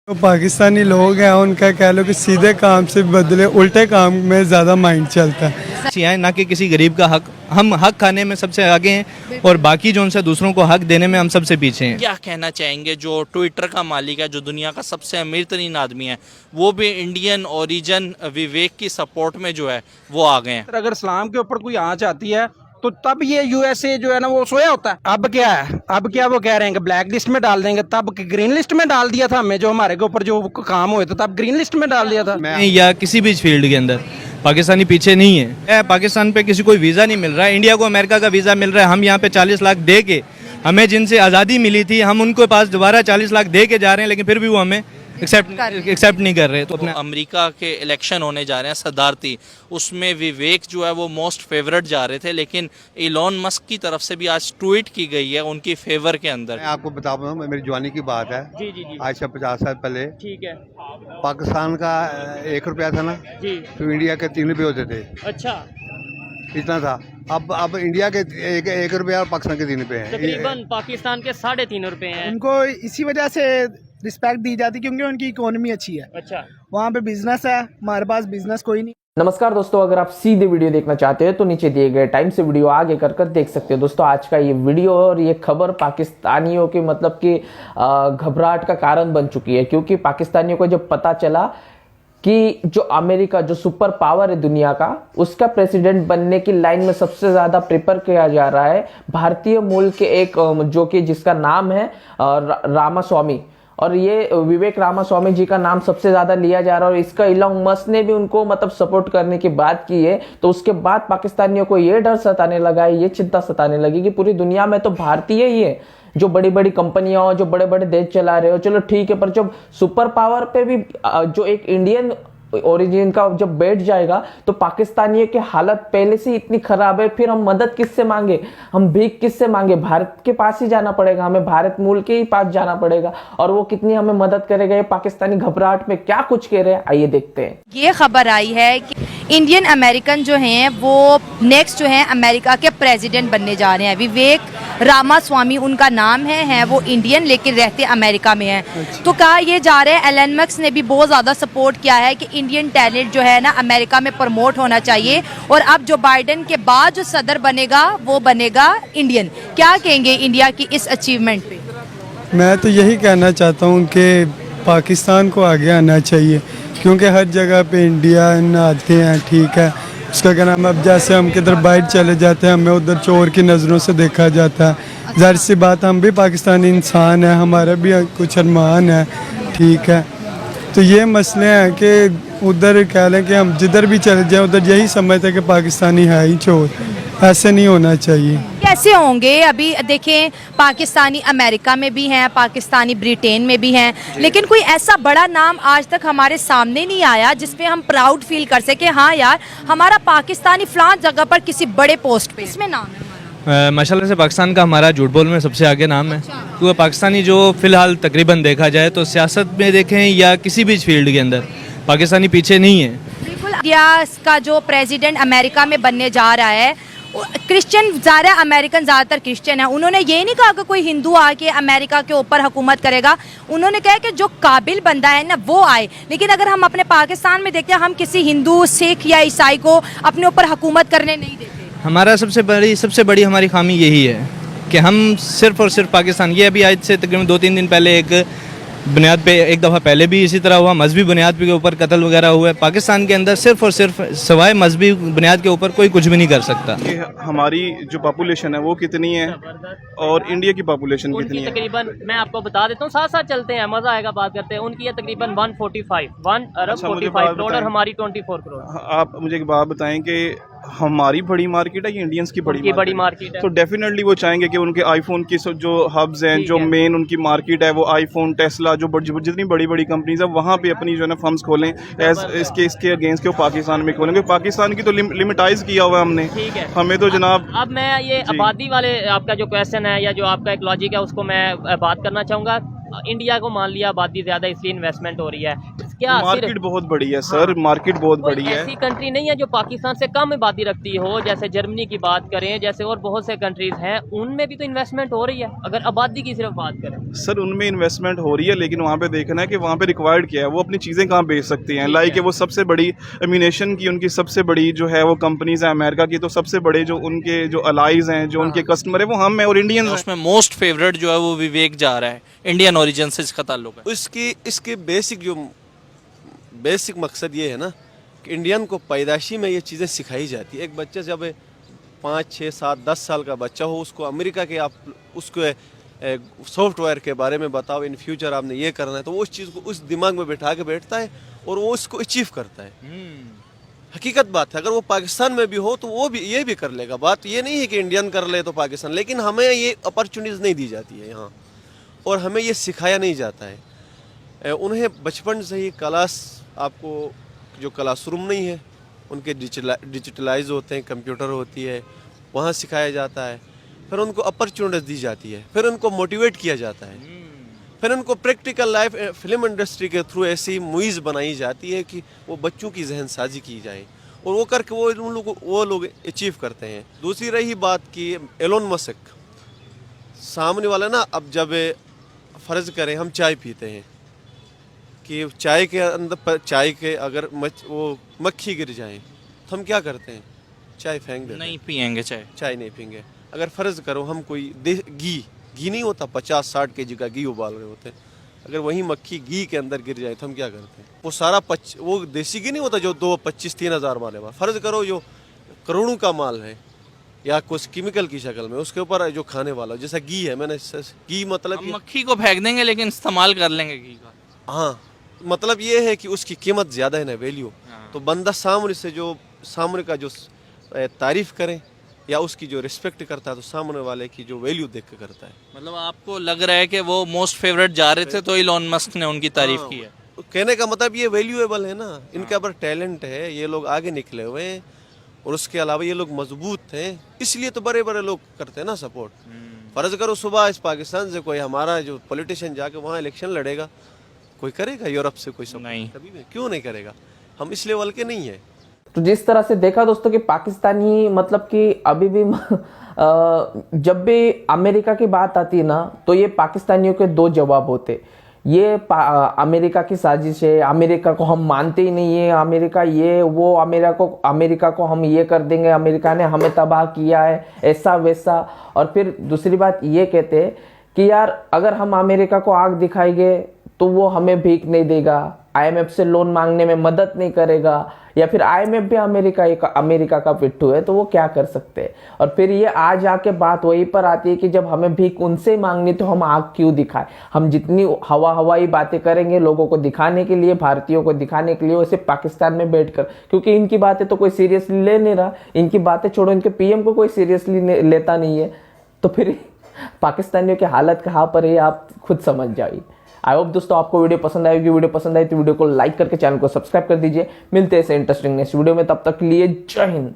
तो पाकिस्तानी लोग हैं, उनका कह लो कि सीधे काम से बदले उल्टे काम में ज़्यादा माइंड चलता है। ना कि किसी गरीब का हक, हम हक खाने में सबसे आगे हैं और बाकी जो उनसे दूसरों को हक देने में हम सबसे पीछे हैं। क्या कहना चाहेंगे जो ट्विटर का मालिक है, जो दुनिया का सबसे अमीर तरीन आदमी है, वो भी इंडियन ओरिजिन विवेक की सपोर्ट में जो है वो आ गए हैं। अगर इस्लाम के ऊपर कोई आंच आती है तो तब ये यूएसए जो है ना वो सोया होता है। अब क्या है, अब क्या वो कह रहे हैं कि ब्लैक लिस्ट में डाल देंगे, तब ग्रीन लिस्ट में डाल दिया था हमें, जो हमारे के ऊपर जो काम हुए थे तब ग्रीन लिस्ट में डाल दिया था। या किसी भी फील्ड के अंदर पाकिस्तानी पीछे नहीं है। पाकिस्तान पे किसी को वीज़ा नहीं मिल रहा है, इंडिया को अमेरिका का वीज़ा मिल रहा है। हम यहाँ पे 40 लाख दे के, हमें जिनसे आज़ादी मिली थी, हम उनके पास दोबारा 40 लाख दे के जा रहे हैं, लेकिन फिर भी वो हमें एक्सेप्ट नहीं कर रहे। तो अपने अमेरिका के इलेक्शन होने जा रहे हैं सदारती, उसमें विवेक जो है वो मोस्ट फेवरेट जा रहे थे, लेकिन इलॉन मस्क की तरफ से भी आज ट्वीट की गई है उनकी फेवर के अंदर। मैं आपको बता दूं, मेरी जवानी की बात है जी। आज से 50 साल पहले ठीक है, पाकिस्तान का 1 रुपया था ना जी, तो इंडिया के 3 रुपये होते थे। अच्छा, इतना था। अब इंडिया के 1 रुपया और पाकिस्तान के 3 रुपये हैं, तकरीबन पाकिस्तान के 3.5 रुपए हैं। उनको इसी वजह से रिस्पेक्ट दी जाती क्योंकि उनकी इकोनॉमी अच्छी है। अच्छा, वहाँ पे बिजनेस है, हमारे पास बिजनेस कोई नहीं। नमस्कार दोस्तों, अगर आप सीधे वीडियो देखना चाहते हो तो नीचे दिए गए टाइम से वीडियो आगे कर देख सकते हो। दोस्तों, आज का ये वीडियो और ये खबर पाकिस्तानियों के मतलब कि घबराहट का कारण बन चुकी है, क्योंकि पाकिस्तानियों को जब पता चला कि जो अमेरिका जो सुपर पावर है दुनिया का, उसका प्रेसिडेंट बनने की लाइन में सबसे ज्यादा प्रिपेयर किया जा रहा है भारतीय मूल के एक जो कि जिसका नाम है रामास्वामी, और ये विवेक रामास्वामी जी का नाम सबसे ज्यादा लिया जा रहा है। और इसका इलॉन मस्क ने भी उनको मतलब सपोर्ट करने की बात की है। तो उसके बाद पाकिस्तानियों को ये डर सताने लगा है, ये चिंता सताने लगी कि पूरी दुनिया में तो भारतीय ही है जो बड़ी बड़ी कंपनियां हो, जो बड़े बड़े देश चला रहे हो, चलो ठीक है, पर जब सुपर पावर पे भी जो एक इंडियन ओरिजिन का जब बैठ जाएगा तो पाकिस्तानियों की हालत पहले से इतनी खराब है, फिर हम मदद किससे मांगे, हम भीख किससे मांगे? भारत के पास ही जाना पड़ेगा, हमें भारत मूल के ही पास जाना पड़ेगा। और वो कितनी हमें मदद करेगा, ये पाकिस्तानी घबराहट में क्या कुछ कह रहे हैं, आइए देखते हैं। ये खबर आई है कि इंडियन अमेरिकन जो हैं वो नेक्स्ट जो है अमेरिका के प्रेसिडेंट बनने जा रहे हैं। विवेक रामास्वामी उनका नाम है वो इंडियन लेकिन रहते अमेरिका में हैं। तो कहा ये जा रहे हैं, एलन मस्क ने भी बहुत ज़्यादा सपोर्ट किया है कि इंडियन टैलेंट जो है ना अमेरिका में प्रमोट होना चाहिए, और अब जो बाइडेन के बाद जो सदर बनेगा वो बनेगा इंडियन। क्या कहेंगे इंडिया की इस अचीवमेंट पे? मैं तो यही कहना चाहता हूँ कि पाकिस्तान को आगे आना चाहिए, क्योंकि हर जगह पे इंडियन आते हैं, ठीक है, उसका क्या नाम, अब जैसे हम किधर बाहर चले जाते हैं हमें उधर चोर की नज़रों से देखा जाता है। जाहिर सी बात, हम भी पाकिस्तानी इंसान हैं, हमारा भी कुछ अरमान है, ठीक है। तो ये मसले हैं कि उधर कह लें कि हम जिधर भी चले जाएं उधर यही समझते हैं कि पाकिस्तानी है ही चोर, ऐसे नहीं होना चाहिए। कैसे होंगे? अभी देखें, पाकिस्तानी अमेरिका में भी हैं, पाकिस्तानी ब्रिटेन में भी हैं, लेकिन कोई ऐसा बड़ा नाम आज तक हमारे सामने नहीं आया जिसपे हम प्राउड फील कर सके, हाँ यार हमारा पाकिस्तानी फलां जगह पर किसी बड़े पोस्ट पे। इसमें नाम है माशाल्लाह से पाकिस्तान का हमारा झूठ बोल में सबसे आगे नाम है। तो पाकिस्तानी जो फिलहाल तकरीबन देखा जाए तो सियासत में देखें या किसी भी फील्ड के अंदर पाकिस्तानी पीछे नहीं है। बिल्कुल। इंडिया का जो प्रेसिडेंट अमेरिका में बनने जा रहा है, क्रिश्चियन ज़्यादा, अमेरिकन ज़्यादातर क्रिश्चियन है। उन्होंने ये नहीं कहा कि कोई हिंदू आके अमेरिका के ऊपर हुकूमत करेगा, उन्होंने कहा कि जो काबिल बंदा है ना वो आए। लेकिन अगर हम अपने पाकिस्तान में देखते हैं, हम किसी हिंदू, सिख या ईसाई को अपने ऊपर हुकूमत करने नहीं देते। हमारा सबसे बड़ी हमारी खामी यही है कि हम सिर्फ और सिर्फ पाकिस्तान, ये अभी आज से तकरीबन 2-3 दिन पहले एक बुनियाद पे, एक दफ़ा पहले भी इसी तरह हुआ, मजहबी बुनियाद के ऊपर कत्ल वगैरह हुआ है। पाकिस्तान के अंदर सिर्फ और सिर्फ सवाए मजहबी बुनियाद के ऊपर कोई कुछ भी नहीं कर सकता। हमारी जो पॉपुलेशन है वो कितनी है और इंडिया की पॉपुलेशन कितनी है? तकरीबन मैं आपको बता देता हूँ, साथ साथ चलते हैं, मजा आएगा बात करते हैं। उनकी है तकरीबन 1 अरब 45 करोड़ और हमारी 24 करोड़। आप मुझे एक बात बताएं कि हमारी बड़ी मार्केट है कि इंडियंस की बड़ी मार्केट है? तो डेफिनेटली वो चाहेंगे कि उनके आईफोन की जो हब्स हैं, जो मेन उनकी मार्केट है वो आईफोन, टेस्ला, जो जितनी बड़ी बड़ी कंपनीज है वहाँ पे अपनी जो है ना फर्म्स खोलें, एज इसके अगेंस्ट के वो पाकिस्तान में खोलेंगे। पाकिस्तान की तो लिमिटाइज किया हुआ है हमने, हमें तो जनाब। अब मैं ये आबादी वाले आपका जो क्वेश्चन है या जो आपका एक लॉजिक है उसको मैं बात करना चाहूँगा। इंडिया को मान लिया आबादी ज्यादा इसलिए इन्वेस्टमेंट हो रही है, क्या मार्केट बहुत बड़ी है सर, मार्केट बहुत कोई बड़ी है। ऐसी कंट्री नहीं है जो पाकिस्तान से कम आबादी रखती हो, जैसे जर्मनी की बात करें, जैसे और बहुत से कंट्रीज हैं, उनमें भी तो इन्वेस्टमेंट हो रही है अगर आबादी की सिर्फ बात करें। सर उनमें इन्वेस्टमेंट हो रही है, लेकिन वहाँ पे देखना है कि वहाँ पे रिक्वायर्ड क्या है, वो अपनी चीज़ें कहाँ बेच सकती हैं। लाइक वो सबसे बड़ी एमिनेशन की उनकी सबसे बड़ी जो है वो कंपनीज है अमेरिका की, तो सबसे बड़े जो उनके जो अलाइज हैं, जो उनके कस्टमर है वो हम हैं और इंडियंस हैं। उसमें मोस्ट फेवरेट जो है वो विवेक जा रहा है, इंडियन ओरिजिन से इसका ताल्लुक है। इसके बेसिक मकसद ये है ना कि इंडियन को पैदाशी में ये चीज़ें सिखाई जाती है। एक बच्चे जब 5, 6, 7, 10 साल का बच्चा हो, उसको अमेरिका के आप उसको सॉफ्टवेयर के बारे में बताओ, इन फ्यूचर आपने ये करना है, तो वो उस चीज़ को उस दिमाग में बैठा के बैठता है और वो उसको अचीव करता है। हकीकत बात है, अगर वो पाकिस्तान में भी हो तो वो भी ये भी कर लेगा। बात ये नहीं है कि इंडियन कर ले तो पाकिस्तान, लेकिन हमें ये अपॉर्चुनिटीज़ नहीं दी जाती है यहाँ, और हमें ये सिखाया नहीं जाता है। उन्हें बचपन से ही क्लास, आपको जो क्लासरूम नहीं है उनके डिजिटलाइज होते हैं, कंप्यूटर होती है, वहाँ सिखाया जाता है। फिर उनको अपॉर्चुनिटीज दी जाती है, फिर उनको मोटिवेट किया जाता है, फिर उनको प्रैक्टिकल लाइफ फिल्म इंडस्ट्री के थ्रू ऐसी मूवीज़ बनाई जाती है कि वो बच्चों की जहन साजी की जाए, और वो करके वो लोग अचीव करते हैं। दूसरी रही बात कि एलोन मस्क सामने वाला ना, अब जब फ़र्ज़ करें हम चाय पीते हैं कि चाय के अंदर चाय के अगर वो मक्खी गिर जाए तो हम क्या करते हैं, चाय फेंक देते हैं, नहीं पियेंगे चाय नहीं पियेंगे। अगर फ़र्ज़ करो हम कोई घी नहीं होता, 50-60 kg का घी उबाल रहे होते हैं, अगर वही मक्खी घी के अंदर गिर जाए तो हम क्या करते हैं, वो सारा वो देसी घी नहीं होता जो 2-25-3 हज़ार वाले बार, फ़र्ज़ करो जो करोड़ों का माल है या कुछ केमिकल की शक्ल में, उसके ऊपर जो खाने वाला जैसा घी है, मैंने घी मतलब मक्खी को फेंक देंगे लेकिन इस्तेमाल कर लेंगे घी का। हाँ, मतलब ये है कि उसकी कीमत ज़्यादा है ना, वैल्यू। तो बंदा सामने का जो तारीफ़ करें या उसकी जो रिस्पेक्ट करता है, तो सामने वाले की जो वैल्यू देख के करता है। मतलब आपको लग रहा है कि वो मोस्ट फेवरेट जा रहे थे तो इलॉन मस्क ने उनकी तारीफ की है। कहने का मतलब ये वैल्यूएबल है ना, इनके ऊपर टैलेंट है, ये लोग आगे निकले हुए हैं, और उसके अलावा ये लोग मजबूत हैं, इसलिए तो बड़े बड़े लोग करते हैं ना सपोर्ट। फ़र्ज़ करो सुबह इस पाकिस्तान से कोई हमारा जो पॉलिटिशियन जाके वहाँ इलेक्शन लड़ेगा, कोई करेगा यूरोप से कोई सपोर्ट? नहीं, कभी भी क्यों नहीं करेगा, हम इस लेवल के नहीं है। तो जिस तरह से देखा दोस्तों कि पाकिस्तानी मतलब कि अभी भी जब भी अमेरिका की बात आती है ना, तो ये पाकिस्तानियों के दो जवाब होते। ये अमेरिका की साजिश है, अमेरिका को हम मानते ही नहीं है, अमेरिका ये वो, अमेरिका को हम ये कर देंगे, अमेरिका ने हमें तबाह किया है, ऐसा वैसा। और फिर दूसरी बात ये कहते हैं कि यार अगर हम अमेरिका को आग दिखाएंगे तो वो हमें भीख नहीं देगा, IMF से लोन मांगने में मदद नहीं करेगा, या फिर IMF भी अमेरिका का पिट्ठू है तो वो क्या कर सकते हैं। और फिर ये आज आके बात वहीं पर आती है कि जब हमें भीख उनसे मांगनी तो हम आग क्यों दिखाएं। हम जितनी हवाई बातें करेंगे लोगों को दिखाने के लिए, भारतीयों को दिखाने के लिए, वैसे पाकिस्तान में बैठकर, क्योंकि इनकी बातें तो कोई सीरियसली ले नहीं रहा, इनकी बातें छोड़ो, इनके PM को कोई सीरियसली लेता नहीं है, तो फिर पाकिस्तानियों की हालत कहाँ पर है आप खुद समझ जाइए। आई होप दोस्तों आपको वीडियो पसंद आएगी। वीडियो पसंद आई तो वीडियो को लाइक करके चैनल को सब्सक्राइब कर दीजिए। मिलते हैं ऐसे इंटरेस्टिंग नेक्स्ट वीडियो में, तब तक के लिए जय हिंद।